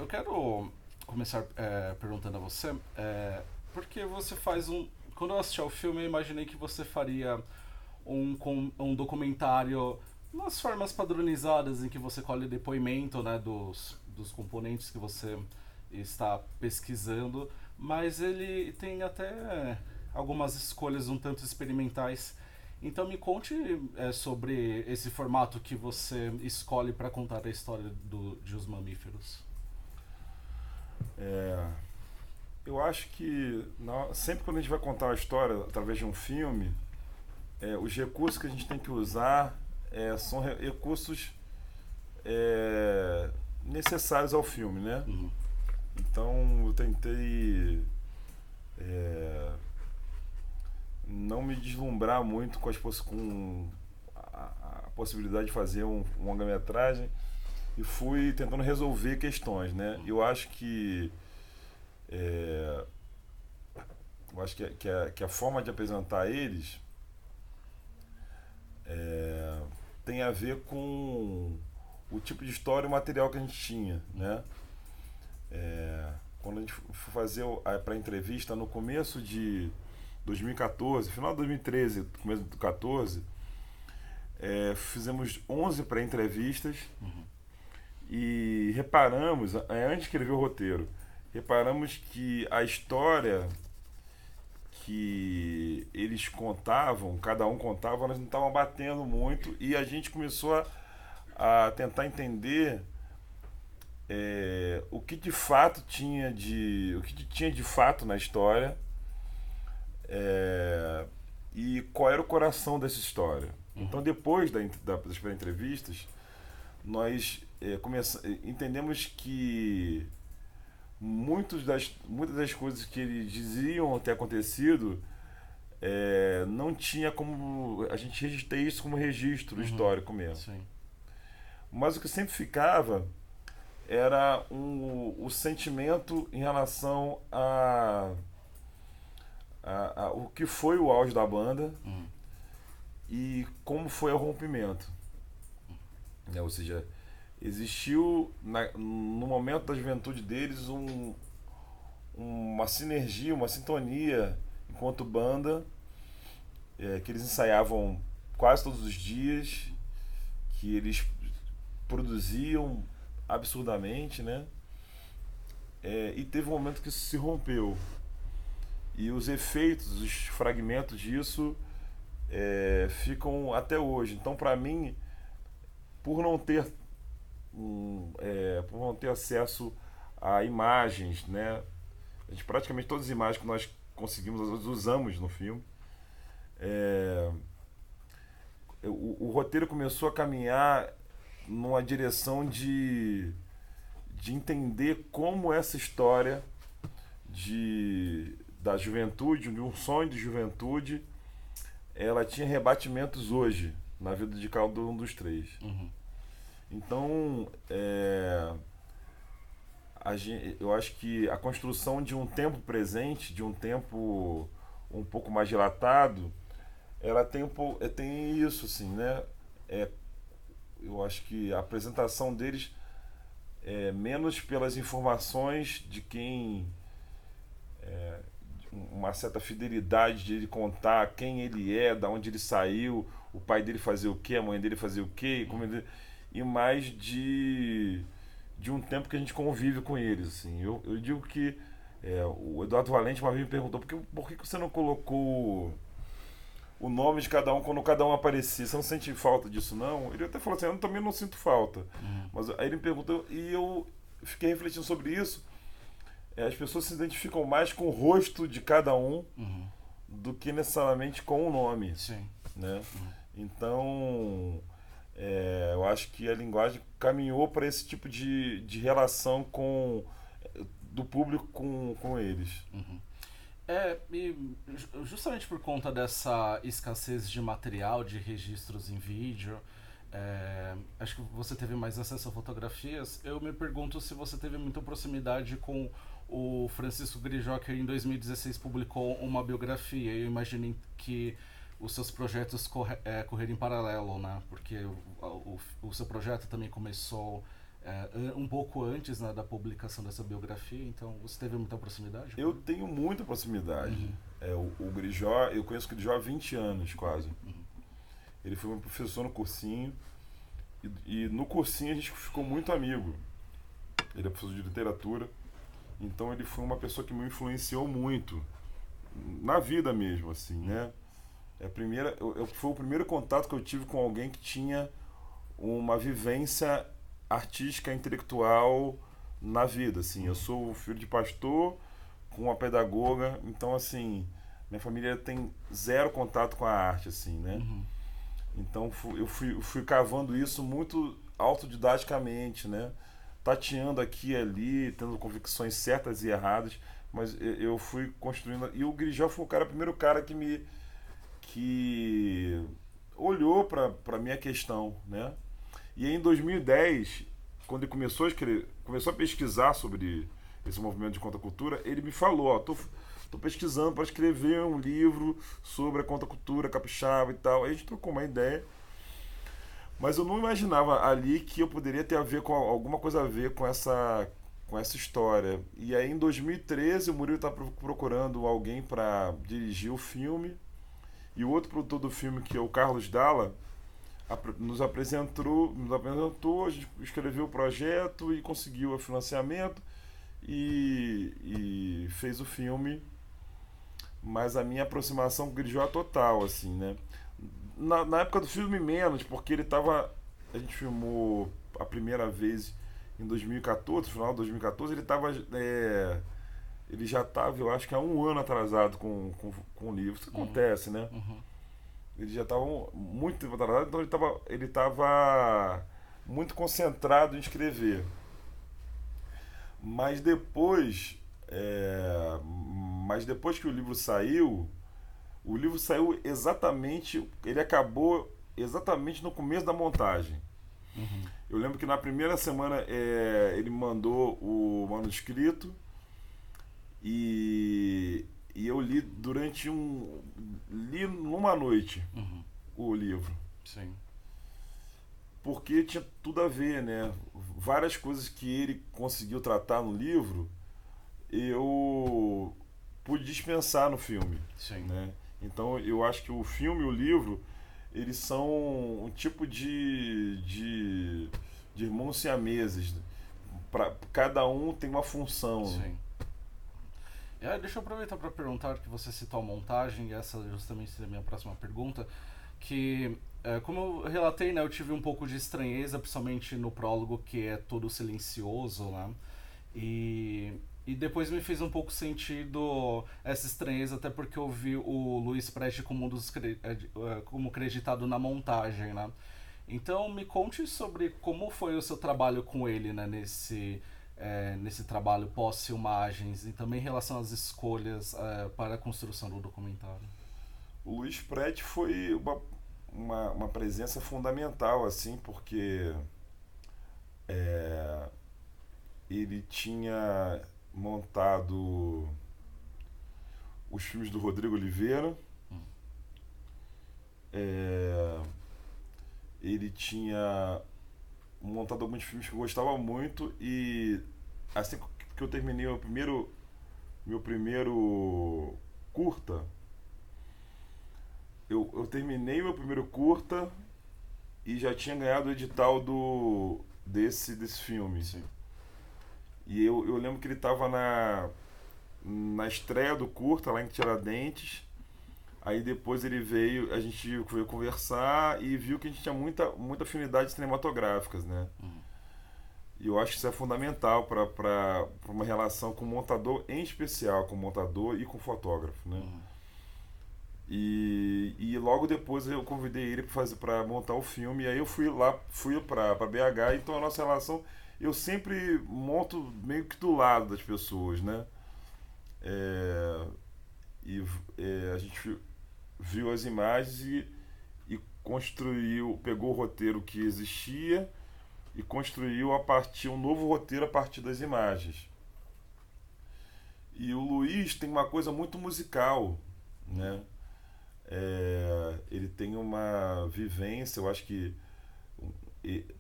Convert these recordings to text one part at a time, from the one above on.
eu quero começar perguntando a você, porque você faz um... Quando eu assisti ao filme, eu imaginei que você faria um documentário nas formas padronizadas em que você colhe depoimento, né, dos componentes que você está pesquisando, mas ele tem até algumas escolhas um tanto experimentais. Então me conte sobre esse formato que você escolhe para contar a história de os mamíferos. É, eu acho que sempre quando a gente vai contar uma história através de um filme, os recursos que a gente tem que usar são recursos necessários ao filme, né? Uhum. Então eu tentei é, não me deslumbrar muito com a possibilidade de fazer uma longa-metragem e fui tentando resolver questões, né? É, eu acho que a forma de apresentar eles tem a ver com o tipo de história e o material que a gente tinha, né? Quando a gente foi fazer para entrevista no começo de 2014, final de 2013, começo de 2014, fizemos 11 pré-entrevistas e reparamos, antes de escrever o roteiro, reparamos que a história que eles contavam, cada um contava, nós não estávamos batendo muito e a gente começou a tentar entender o que de fato o que tinha de fato na história é, e qual era o coração dessa história. Então, Uhum. depois das entrevistas, nós entendemos que muitas das coisas que eles diziam ter acontecido não tinha como a gente registrar isso como registro Uhum. histórico mesmo. Sim. Mas o que sempre ficava era o sentimento em relação a o que foi o auge da banda Uhum. e como foi o rompimento. Né? Ou seja, existiu no momento da juventude deles uma sinergia, uma sintonia enquanto banda, que eles ensaiavam quase todos os dias, que eles produziam absurdamente, né? E teve um momento que isso se rompeu. E os efeitos, os fragmentos disso ficam até hoje. Então, para mim, por não ter por não ter acesso a imagens, né? A gente praticamente todas as imagens que nós conseguimos, nós usamos no filme. É, o roteiro começou a caminhar numa direção de entender como essa história da juventude, de um sonho de juventude, ela tinha rebatimentos hoje na vida de cada um dos três. Uhum. Então, eu acho que a construção de um tempo presente, de um tempo um pouco mais dilatado, ela tem isso, assim, né? É, eu acho que a apresentação deles é menos pelas informações de quem uma certa fidelidade de ele contar quem ele é, da onde ele saiu, o pai dele fazia o que, a mãe dele fazia o que, e mais de um tempo que a gente convive com eles. Assim. Eu digo que o Eduardo Valente uma vez me perguntou por que você não colocou o nome de cada um quando cada um aparecia. Você não sente falta disso, não? Ele até falou assim, eu também não sinto falta. Uhum. Mas aí ele me perguntou e eu fiquei refletindo sobre isso. As pessoas se identificam mais com o rosto de cada um Uhum. do que necessariamente com o nome, Sim. né? Uhum. Então, eu acho que a linguagem caminhou para esse tipo de relação do público com eles. Uhum. Justamente por conta dessa escassez de material, de registros em vídeo, acho que você teve mais acesso a fotografias. Eu me pergunto se você teve muita proximidade com o Francisco Grijó, que em 2016 publicou uma biografia. Eu imaginei que os seus projetos correrem em paralelo, né? Porque o seu projeto também começou um pouco antes, né, da publicação dessa biografia, então você teve muita proximidade? Eu tenho muita proximidade. Uhum. O Grijó, eu conheço o Grijó há 20 anos quase. Uhum. Ele foi meu professor no cursinho e no cursinho a gente ficou muito amigo. Ele é professor de literatura, então ele foi uma pessoa que me influenciou muito na vida mesmo, assim, né? Foi o primeiro contato que eu tive com alguém que tinha uma vivência artística, intelectual na vida, assim. Eu sou filho de pastor com uma pedagoga, então, assim, minha família tem zero contato com a arte, assim, né? Uhum. Então, eu fui cavando isso muito autodidaticamente, né? Tateando aqui e ali, tendo convicções certas e erradas, mas eu fui construindo. E o Grijó foi o primeiro cara que olhou para minha questão, né? E aí, em 2010, quando ele começou a pesquisar sobre esse movimento de contracultura, ele me falou, ó, tô pesquisando para escrever um livro sobre a contracultura capixaba e tal. Aí a gente trocou uma ideia, mas eu não imaginava ali que eu poderia ter a ver com alguma coisa a ver com essa história. E aí, em 2013, o Murilo tá procurando alguém para dirigir o filme. E o outro produtor do filme, que é o Carlos Dalla, nos apresentou, a gente escreveu o projeto e conseguiu o financiamento e fez o filme. Mas a minha aproximação com o Grijó é total, assim, né? Na época do filme, menos, porque ele tava. A gente filmou a primeira vez em 2014, no final de 2014, ele tava. Ele já estava, eu acho que há um ano atrasado com o livro. Isso acontece, né? Uhum. Ele já estava muito tempo atrasado, então ele tava muito concentrado em escrever. Mas depois, mas depois que o livro saiu exatamente, ele acabou exatamente no começo da montagem. Uhum. Eu lembro que na primeira semana ele mandou o manuscrito e eu li numa noite Uhum. o livro. Sim. Porque tinha tudo a ver, né? Várias coisas que ele conseguiu tratar no livro, eu pude dispensar no filme, Sim. né? Então eu acho que o filme e o livro, eles são um tipo de irmãos siameses. Cada um tem uma função. Sim. Deixa eu aproveitar para perguntar que você citou a montagem, e essa justamente seria a minha próxima pergunta, que, como eu relatei, né, eu tive um pouco de estranheza, principalmente no prólogo, que é todo silencioso, né, e depois me fez um pouco sentido essa estranheza, até porque eu vi o Luiz Preste como como creditado na montagem, né. Então me conte sobre como foi o seu trabalho com ele, né, nesse trabalho pós-filmagens e também em relação às escolhas para a construção do documentário. O Luiz Prete foi uma presença fundamental, assim, porque é, ele tinha montado os filmes do Rodrigo Oliveira, Hum. é, ele tinha montado alguns filmes que eu gostava muito e assim que eu terminei meu primeiro curta, eu terminei meu primeiro curta e já tinha ganhado o edital desse filme. Sim. E eu lembro que ele estava na estreia do curta lá em Tiradentes. Aí depois a gente veio conversar e viu que a gente tinha muita afinidade cinematográficas, né? Uhum. E eu acho que isso é fundamental para uma relação com o montador, em especial com o montador e com o fotógrafo, né? Uhum. E logo depois eu convidei ele para montar o filme, e aí eu fui para BH, então a nossa relação, eu sempre monto meio que do lado das pessoas, né? É, a gente viu as imagens e pegou o roteiro que existia e construiu um novo roteiro a partir das imagens. E o Luiz tem uma coisa muito musical, né? Ele tem uma vivência, eu acho que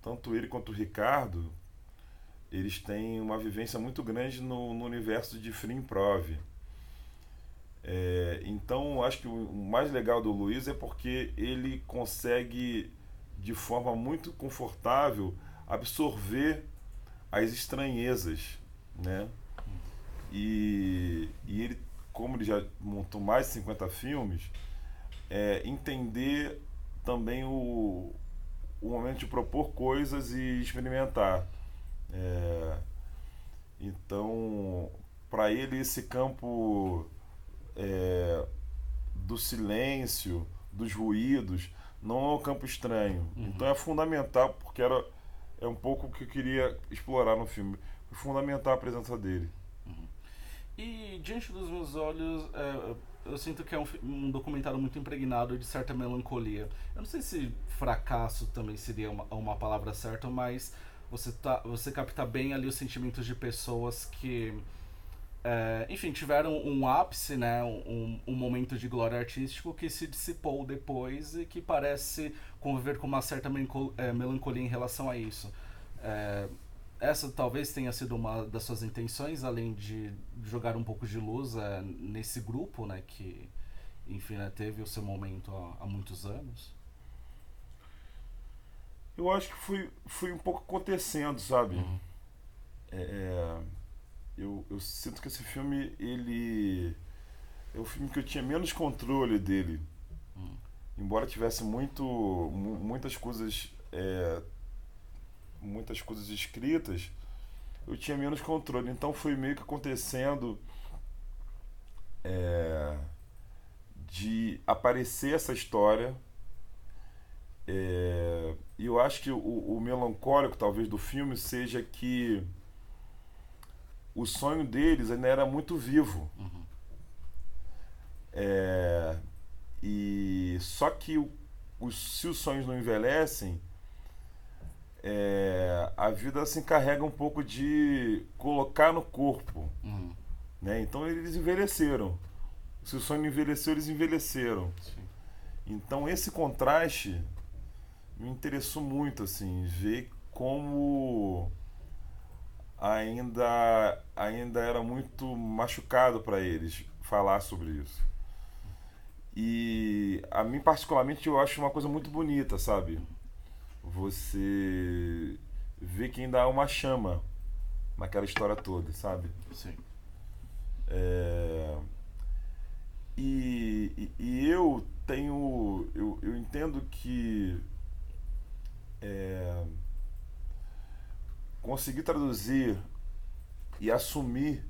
tanto ele quanto o Ricardo, eles têm uma vivência muito grande no universo de free improv. Então, acho que o mais legal do Luiz é porque ele consegue, de forma muito confortável, absorver as estranhezas, né? E ele, como ele já montou mais de 50 filmes, entender também o momento de propor coisas e experimentar. É, então, para ele, esse campo do silêncio, dos ruídos, não é um campo estranho. Então é fundamental, porque é um pouco o que eu queria explorar no filme. Foi fundamental a presença dele. E Diante dos Meus Olhos, eu sinto que é um documentário muito impregnado de certa melancolia. Eu não sei se fracasso também seria uma palavra certa, mas você capta bem ali os sentimentos de pessoas que, enfim, tiveram um ápice, né, um momento de glória artístico que se dissipou depois e que parece conviver com uma certa melancolia em relação a isso. É, essa talvez tenha sido uma das suas intenções, além de jogar um pouco de luz nesse grupo, né, que, enfim, né, teve o seu momento há muitos anos. Eu acho que foi um pouco acontecendo, sabe? Uhum. Eu sinto que esse filme, ele é o filme que eu tinha menos controle dele. Uhum. Embora tivesse muitas coisas escritas, eu tinha menos controle. Então foi meio que acontecendo de aparecer essa história. E eu acho que o melancólico, talvez, do filme seja que o sonho deles ainda era muito vivo. Uhum. E só que se os sonhos não envelhecem, a vida se encarrega um pouco de colocar no corpo, Uhum. né? Então eles envelheceram. Se o sonho não envelheceu, eles envelheceram. Sim. Então esse contraste me interessou muito, assim, ver como ainda era muito machucado para eles falar sobre isso. E a mim particularmente eu acho uma coisa muito bonita, sabe? Você vê que ainda há uma chama naquela história toda, sabe? Sim. E eu tenho. Eu entendo que conseguir traduzir e assumir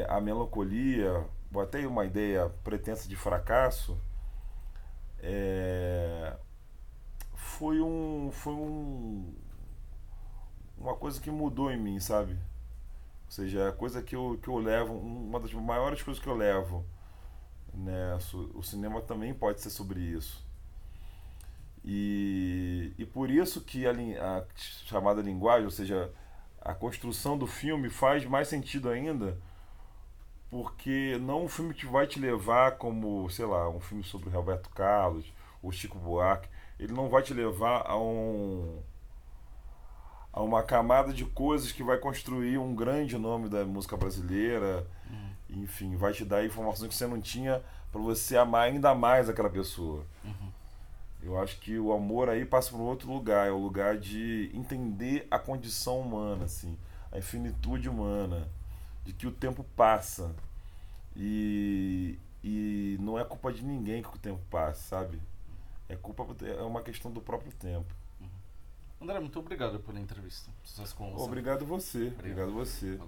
a melancolia, ou até uma ideia pretensa de fracasso, uma coisa que mudou em mim, sabe? Ou seja, é a coisa que eu levo, uma das maiores coisas que eu levo, né? O cinema também pode ser sobre isso. E por isso que a chamada linguagem, ou seja, a construção do filme faz mais sentido ainda, porque não um filme que vai te levar como, sei lá, um filme sobre Roberto Carlos ou Chico Buarque, ele não vai te levar a uma camada de coisas que vai construir um grande nome da música brasileira, enfim, vai te dar informações que você não tinha para você amar ainda mais aquela pessoa. Uhum. Eu acho que o amor aí passa por um outro lugar, é o lugar de entender a condição humana, assim, a infinitude humana, de que o tempo passa e não é culpa de ninguém que o tempo passa, sabe? É uma questão do próprio tempo. André, muito obrigado pela entrevista. Sucesso com você. Obrigado você. Obrigado. Obrigado você.